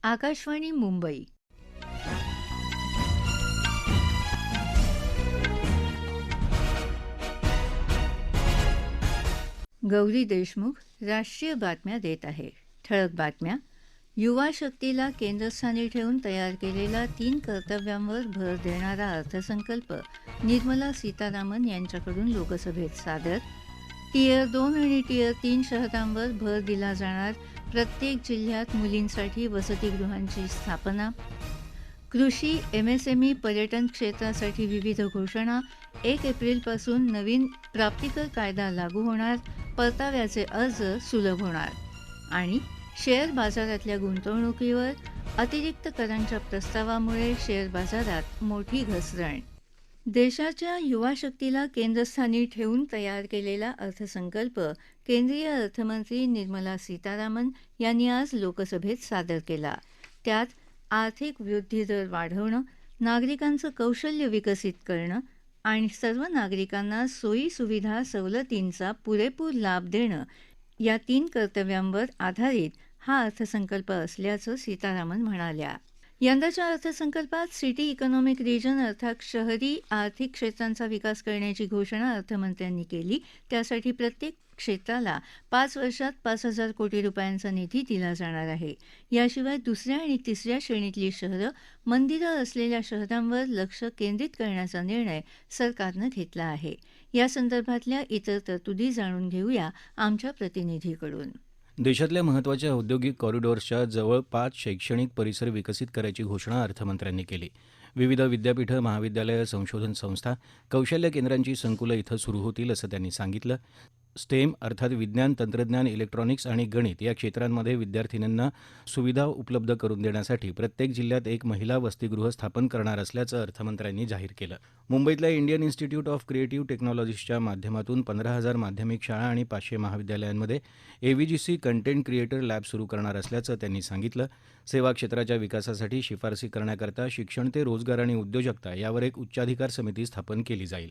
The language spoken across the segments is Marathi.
आकाशवाणी मुंबई. गौरी देशमुख राष्ट्रीय बातम्या देत आहे. ठळक बातम्या. युवा शक्तीला केंद्रस्थानी ठेवून तयार केलेला 3 कर्तव्यांवर भर देणारा अर्थसंकल्प निर्मला सीतारामन यांच्याकडून लोकसभेत सादर. टियर 2 आणि टियर 3 शहरांवर भर दिला जाणार. प्रत्येक जिल्ह्यात मुलींसाठी वसतिगृहांची स्थापना. कृषी, एमएसएमई, पर्यटन क्षेत्रासाठी विविध घोषणा. 1 एप्रिलपासून नवीन प्राप्तिकर कायदा लागू होणार. परताव्याचे अर्ज सुलभ होणार. आणि शेअर बाजारातल्या गुंतवणुकीवर अतिरिक्त करांच्या प्रस्तावामुळे शेअर बाजारात मोठी घसरण. देशाच्या युवा शक्तीला केंद्रस्थानी ठेवून तयार केलेला अर्थसंकल्प केंद्रीय अर्थमंत्री निर्मला सीतारामन यांनी आज लोकसभेत सादर केला. त्यात आर्थिक वृद्धी दर वाढवणं, नागरिकांचं कौशल्य विकसित करणं आणि सर्व नागरिकांना सोयीसुविधा सवलतींचा पुरेपूर लाभ देणं या 3 कर्तव्यांवर आधारित हा अर्थसंकल्प असल्याचं सीतारामन म्हणाल्या. यंदाच्या अर्थसंकल्पात सिटी इकॉनॉमिक रिजन अर्थात शहरी आर्थिक क्षेत्रांचा विकास करण्याची घोषणा अर्थमंत्र्यांनी केली. त्यासाठी प्रत्येक क्षेत्राला 5 वर्षात 5,000 कोटी रुपयांचा निधी दिला जाणार आहे. याशिवाय दुसऱ्या आणि तिसऱ्या श्रेणीतली शहरं, मंदिरं असलेल्या शहरांवर लक्ष केंद्रित करण्याचा निर्णय सरकारनं घेतला आहे. या संदर्भातल्या इतर तरतुदी जाणून घेऊया आमच्या प्रतिनिधीकडून. देशातल्या महत्त्वाच्या औद्योगिक कॉरिडॉर्सच्या जवळ 5 शैक्षणिक परिसर विकसित करायची घोषणा अर्थमंत्र्यांनी केली. विविध विद्यापीठं, महाविद्यालयं, संशोधन संस्था, कौशल्य केंद्रांची संकुलं इथं सुरू होतील असं त्यांनी सांगितलं. स्टेम अर्थात विज्ञान, तंत्रज्ञान, इलेक्ट्रॉनिक्स आणि गणित या क्षेत्रांमध्ये विद्यार्थिनींना सुविधा उपलब्ध करून देण्यासाठी प्रत्येक जिल्ह्यात एक महिला वसतिगृह स्थापन करणार असल्याचं अर्थमंत्र्यांनी जाहीर केलं. मुंबईतल्या इंडियन इन्स्टिट्यूट ऑफ क्रिएटिव्ह टेक्नॉलॉजीजच्या माध्यमातून 15,000 माध्यमिक शाळा आणि 500 महाविद्यालयांमध्ये एव्हीजीसी कंटेंट क्रिएटर लॅब सुरू करणार असल्याचं त्यांनी सांगितलं. सेवा क्षेत्राच्या विकासासाठी शिफारसी करण्याकरता शिक्षण ते रोजगार आणि उद्योजकता यावर एक उच्चाधिकार समिती स्थापन केली जाईल.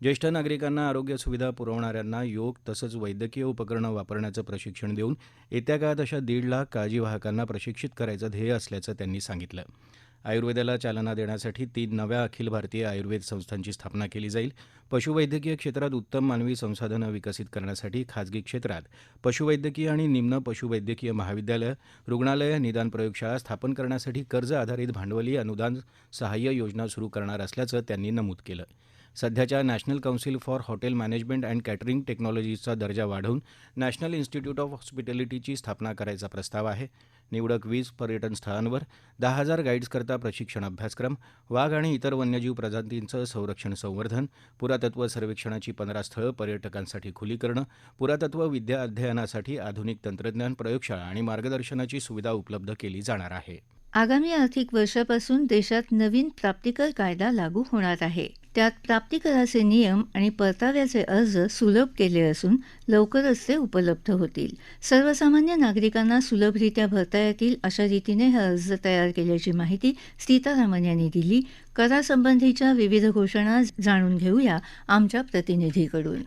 ज्येष्ठ नागरिकांना आरोग्य सुविधा पुरवणाऱ्यांना योग तसंच वैद्यकीय उपकरणं वापरण्याचं प्रशिक्षण देऊन येत्या काळात अशा 1.5 लाख काळजीवाहकांना प्रशिक्षित करायचं ध्येय असल्याचं त्यांनी सांगितलं. आयुर्वेदाला चालना देण्यासाठी 3 नव्या अखिल भारतीय आयुर्वेद संस्थांची स्थापना केली जाईल. पशुवैद्यकीय क्षेत्रात उत्तम मानवी संसाधनं विकसित करण्यासाठी खाजगी क्षेत्रात पशुवैद्यकीय आणि निम्न पशुवैद्यकीय महाविद्यालयं, रुग्णालयं, निदान प्रयोगशाळा स्थापन करण्यासाठी कर्ज आधारित भांडवली अनुदान सहाय्य योजना सुरू करणार असल्याचं त्यांनी नमूद केलं. सध्याच्या national council for hotel management and catering टेक्नॉलॉजीचा दर्जा वाढवून नॅशनल इन्स्टिट्यूट ऑफ हॉस्पिटॅलिटीची स्थापना करायचा प्रस्ताव आहे. निवडक 20 पर्यटन स्थळांवर 10,000 गाईड्सकरता प्रशिक्षण अभ्यासक्रम, वाघ आणि इतर वन्यजीव प्रजातींचं संरक्षण संवर्धन, पुरातत्व सर्वेक्षणाची 15 स्थळं पर्यटकांसाठी खुली करणं, पुरातत्व विद्या अध्ययनासाठी आधुनिक तंत्रज्ञान, प्रयोगशाळा आणि मार्गदर्शनाची सुविधा उपलब्ध केली जाणार आहे. आगामी आर्थिक वर्षापासून देशात नवीन प्राप्तिकर कायदा लागू होणार आहे. त्यात प्राप्तिकराचे नियम आणि परताव्याचे अर्ज सुलभ केले असून लवकरच ते उपलब्ध होतील. सर्वसामान्य नागरिकांना सुलभरित्या भरता येतील अशा रीतीने हे अर्ज तयार केल्याची माहिती सीतारामन यांनी दिली. करासंबंधीच्या विविध घोषणा जाणून घेऊया आमच्या प्रतिनिधीकडून.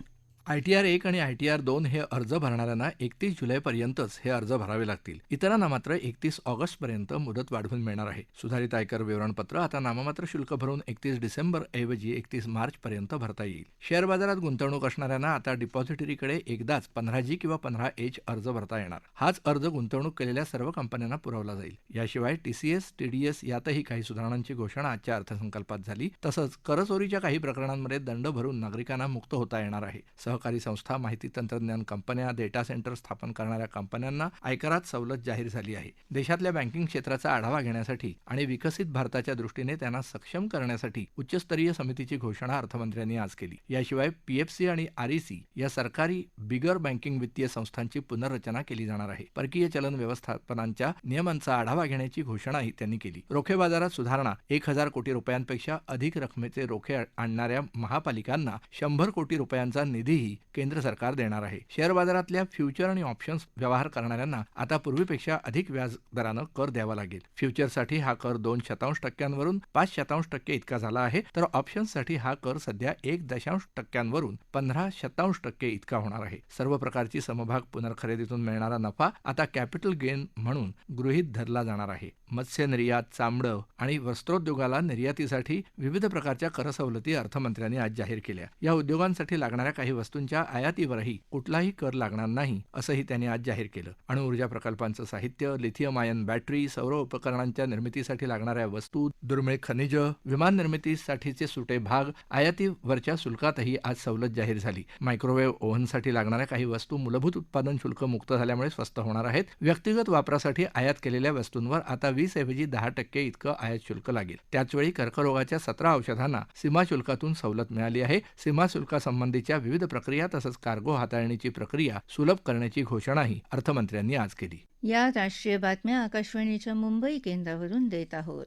ITR 1 आणि ITR 2 हे अर्ज भरणाऱ्यांना 31 जुलैपर्यंतच हे अर्ज भरावे लागतील. इतरांना मात्र 31 ऑगस्टपर्यंत मुदत वाढवून मिळणार आहे. सुधारित आयकर विवरणपत्र आता नाममात्र शुल्क भरून 31 डिसेंबर ऐवजी 31 मार्चपर्यंत भरता येईल. शेअर बाजारात गुंतवणूक असणाऱ्यांना आता डिपॉझिटरीकडे एकदाच 15G किंवा 15H अर्ज भरता येणार. हाच अर्ज गुंतवणूक केलेल्या सर्व कंपन्यांना पुरवला जाईल. याशिवाय TCS, TDS यातही काही सुधारणांची घोषणा आजच्या अर्थसंकल्पात झाली. तसंच करचोरीच्या काही प्रकरणांमध्ये दंड भरून नागरिकांना मुक्त होता येणार आहे. सहकारी संस्था, माहिती तंत्रज्ञान कंपन्या, डेटा सेंटर स्थापन करणाऱ्या कंपन्यांना आयकरात सवलत जाहीर झाली आहे. देशातल्या बँकिंग क्षेत्राचा आढावा घेण्यासाठी आणि विकसित भारताच्या दृष्टीने त्यांना सक्षम करण्यासाठी उच्चस्तरीय समितीची घोषणा अर्थमंत्र्यांनी आज केली. याशिवाय PFC आणि REC या सरकारी बिगर बँकिंग वित्तीय संस्थांची पुनर्रचना केली जाणार आहे. परकीय चलन व्यवस्थापनांच्या नियमांचा आढावा घेण्याची घोषणाही त्यांनी केली. रोखे बाजारात सुधारणा. 1,000 कोटी रुपयांपेक्षा अधिक रकमेचे रोखे आणणाऱ्या महापालिकांना 100 कोटी रुपयांचा निधीही सवलती केंद्र सरकार देणार आहे. शेअर बाजारातल्या फ्युचर आणि ऑप्शन्स व्यवहार करणाऱ्यांना आता पूर्वीपेक्षा अधिक व्याज दरानं कर द्यावा लागेल. फ्युचरसाठी हा कर 2% वरून 5% इतका झाला आहे, तर ऑप्शन्ससाठी हा कर सध्या 1% वरून 15% इतका होणार आहे. सर्व प्रकारची समभाग पुनर्खरेदीतून मिळणारा नफा आता कॅपिटल गेन म्हणून गृहीत धरला जाणार आहे. मत्स्य निर्यात, चामडं आणि वस्त्रोद्योगाला निर्यातीसाठी विविध प्रकारच्या कर सवलती अर्थमंत्र्यांनी आज जाहीर केल्या. या उद्योगांसाठी लागणाऱ्या काही वस्तूंच्या आयातीवरही कुठलाही कर लागणार नाही, असंही त्यांनी आज जाहीर केलं. अणुऊर्जा प्रकल्पांचं साहित्य, लिथियम आयन बॅटरी, सौर उपकरणांच्या निर्मितीसाठी लागणाऱ्या वस्तू, दुर्मिळ खनिज, विमान निर्मितीसाठीचे सुटे भाग आयातीवरच्या शुल्कातही आज सवलत जाहीर झाली. मायक्रोवेव्ह ओव्हनसाठी लागणाऱ्या काही वस्तू मूलभूत उत्पादन शुल्क मुक्त झाल्यामुळे स्वस्त होणार आहेत. व्यक्तिगत वापरासाठी आयात केलेल्या वस्तूंवर आता 20 ऐवजी 10% इतकं आयात शुल्क लागेल. त्याचवेळी कर्करोगाच्या 17 औषधांना सीमाशुल्कातून सवलत मिळाली आहे. सीमाशुल्कासंबंधीच्या विविध प्रक्रिया तसंच कार्गो हाताळणीची प्रक्रिया सुलभ करण्याची घोषणाही अर्थमंत्र्यांनी आज केली. या राष्ट्रीय बातम्या आकाशवाणीच्या मुंबई केंद्रावरून देत आहोत.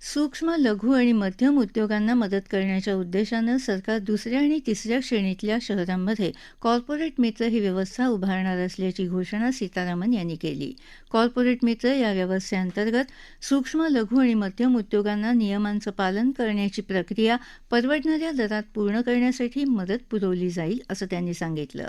सूक्ष्म, लघु आणि मध्यम उद्योगांना मदत करण्याच्या उद्देशानं सरकार दुसऱ्या आणि तिसऱ्या श्रेणीतल्या शहरांमध्ये कॉर्पोरेट मित्र ही व्यवस्था उभारणार असल्याची घोषणा सीतारामन यांनी केली. कॉर्पोरेट मित्र या व्यवस्थेअंतर्गत सूक्ष्म, लघु आणि मध्यम उद्योगांना नियमांचं पालन करण्याची प्रक्रिया परवडणाऱ्या दरात पूर्ण करण्यासाठी मदत पुरवली जाईल, असं त्यांनी सांगितलं.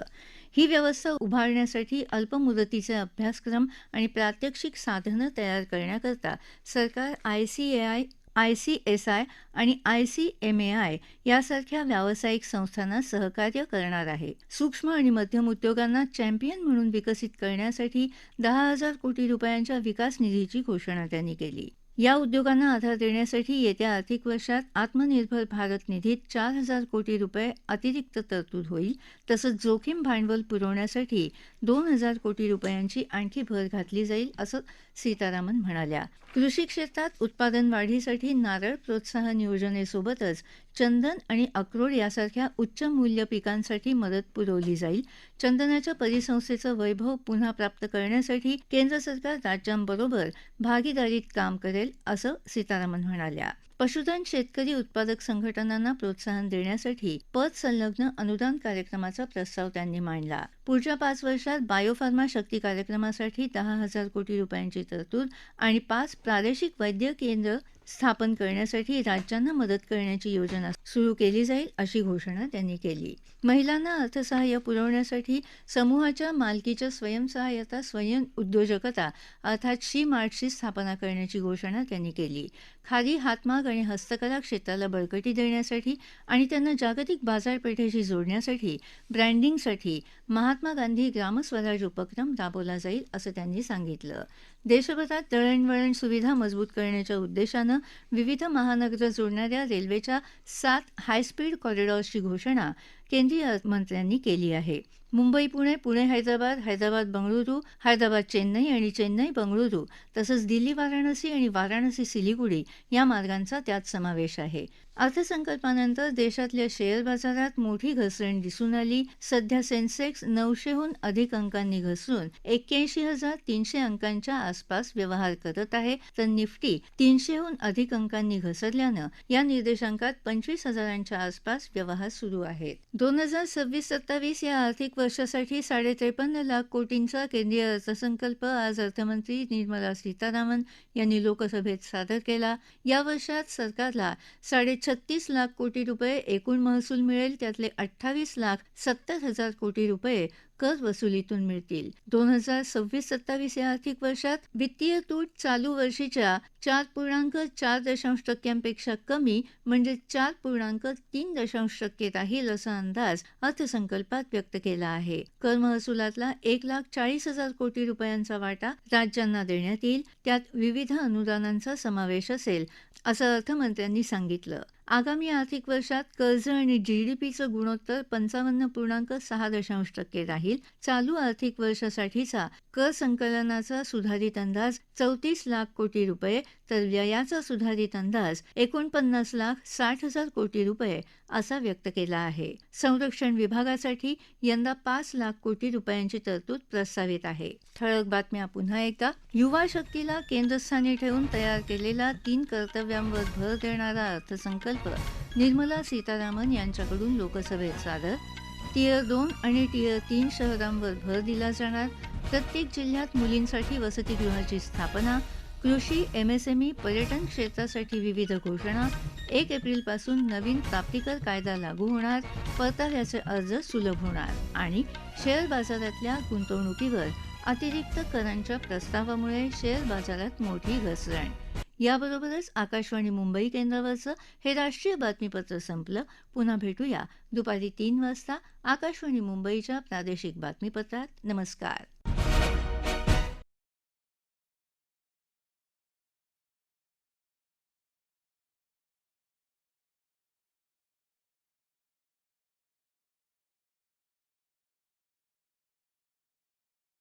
ही व्यवस्था उभारण्यासाठी अल्पमुदतीचे अभ्यासक्रम आणि प्रात्यक्षिक साधनं तयार करण्याकरता सरकार ICSI आणि ICMAI यासारख्या व्यावसायिक संस्थांना सहकार्य करणार आहे. सूक्ष्म आणि मध्यम उद्योगांना चॅम्पियन म्हणून विकसित करण्यासाठी 10,000 कोटी रुपयांच्या विकास निधीची घोषणा त्यांनी केली. या उद्योगांना आधार देण्यासाठी येत्या आर्थिक वर्षात आत्मनिर्भर भारत निधीत 4,000 कोटी रुपये अतिरिक्त तरतूद होईल. तसंच जोखीम भांडवल पुरवण्यासाठी 2,000 कोटी रुपयांची आणखी भर घातली जाईल, असं सीतारामन म्हणाल्या. कृषी क्षेत्रात उत्पादन वाढीसाठी नारळ प्रोत्साहन योजनेसोबतच चंदन आणि अक्रोड यासारख्या उच्च मूल्य पिकांसाठी मदत पुरवली जाईल. चंदनाच्या परिसंस्थेचं वैभव पुन्हा प्राप्त करण्यासाठी केंद्र सरकार राज्यांबरोबर भागीदारीत काम करेल, असं सीतारामन म्हणाल्या. पशुधन शेतकरी उत्पादक संघटनांना प्रोत्साहन देण्यासाठी पत संलग्न अनुदान कार्यक्रमाचा प्रस्ताव त्यांनी मांडला. पुढच्या 5 वर्षात बायोफार्मा शक्ती कार्यक्रमासाठी 10,000 कोटी रुपयांची तरतूद आणि 5 प्रादेशिक वैद्य केंद्र स्थापन करण्यासाठी राज्यांना मदत करण्याची योजना सुरू केली जाईल, अशी घोषणा त्यांनी केली. महिलांना अर्थसहाय्य पुरवण्यासाठी समूहाच्या मालकीच्या स्वयंसहाय्यता स्वयं उद्योजकता अर्थात शी मार्टची स्थापना करण्याची घोषणा त्यांनी केली. खादी, हातमाग आणि हस्तकला क्षेत्राला बळकटी देण्यासाठी आणि त्यांना जागतिक बाजारपेठेशी जोडण्यासाठी ब्रँडिंगसाठी महात्मा गांधी ग्रामस्वराज उपक्रम राबवला जाईल, असं त्यांनी सांगितलं. देशभरात दळणवळण सुविधा मजबूत करण्याच्या उद्देशानं विविध महानगरं जोडणाऱ्या रेल्वेच्या 7 हायस्पीड कॉरिडॉर्सची घोषणा केंद्रीय मंत्र्यांनी केली आहे. मुंबई पुणे, पुणे हैदराबाद, हैदराबाद बंगळुरू, हैदराबाद चेन्नई आणि चेन्नई बंगळुरू तसंच दिल्ली वाराणसी आणि वाराणसी सिलिगुडी या मार्गांचा त्यात समावेश आहे. अर्थसंकल्पानंतर देशातल्या शेअर बाजारात मोठी घसरण दिसून आली. सध्या सेन्सेक्स 900हून अधिक अंकांनी घसरून 81,300 अंकांच्या आसपास व्यवहार करत आहे, तर निफ्टी 300हून अधिक अंकांनी घसरल्यानं या निर्देशांकात 25,000च्या आसपास व्यवहार सुरू आहेत. 2026-27 या आर्थिक वर्षासाठी 53 लाख कोटींचा केंद्रीय अर्थसंकल्प आज अर्थमंत्री निर्मला सीतारामन यांनी लोकसभेत सादर केला. या वर्षात सरकारला 36 लाख कोटी रुपये एकूण महसूल मिळेल. त्यातले 28,70,000 कोटी रुपये कर वसुलीतून मिळतील. 2026-27 या आर्थिक वर्षात वित्तीय तूट चालू वर्षीच्या 4.4% कमी म्हणजे 4.3% राहील, असा अंदाज अर्थसंकल्पात व्यक्त केला आहे. कर महसुलातला 1,40,000 कोटी रुपयांचा वाटा राज्यांना देण्यात येईल. त्यात विविध अनुदानांचा समावेश असेल, असं अर्थमंत्र्यांनी सांगितलं. आगामी आर्थिक वर्षात कर्ज आणि जीडीपीचं गुणोत्तर 55.6% राहील. चालू आर्थिक वर्षासाठीचा कर संकलनाचा सुधारित अंदाज 34 लाख कोटी रुपये तर व्ययाचा सुधारित अंदाज 49,60,000 कोटी रुपये असा व्यक्त केला आहे. संरक्षण विभागासाठी यंदा 5 लाख कोटी रुपयांची तरतूद प्रस्तावित आहे. ठळक बातम्या पुन्हा एकदा. युवा शक्तीला केंद्रस्थानी ठेवून तयार केलेला 3 कर्तव्यांवर भर देणारा अर्थसंकल्प निर्मला सीतारामन यांच्याकडून लोकसभेत सादर. टियर 2 आणि टियर 3 शहरांवर भर दिला जाणार. प्रत्येक जिल्ह्यात मुलींसाठी वसतिगृहाची स्थापना. कृषी, एमएसएमई, पर्यटन क्षेत्रासाठी विविध घोषणा. 1 एप्रिलपासून नवीन प्राप्तिकर कायदा लागू होणार. परताव्याचे अर्ज सुलभ होणार. आणि शेअर बाजारातल्या गुंतवणुकीवर अतिरिक्त करांच्या प्रस्तावामुळे शेअर बाजारात मोठी घसरण. याबरोबरच आकाशवाणी मुंबई केंद्रावरचं हे राष्ट्रीय बातमीपत्र संपलं. पुन्हा भेटूया दुपारी 3 वाजता आकाशवाणी मुंबईच्या प्रादेशिक बातमीपत्रात. नमस्कार.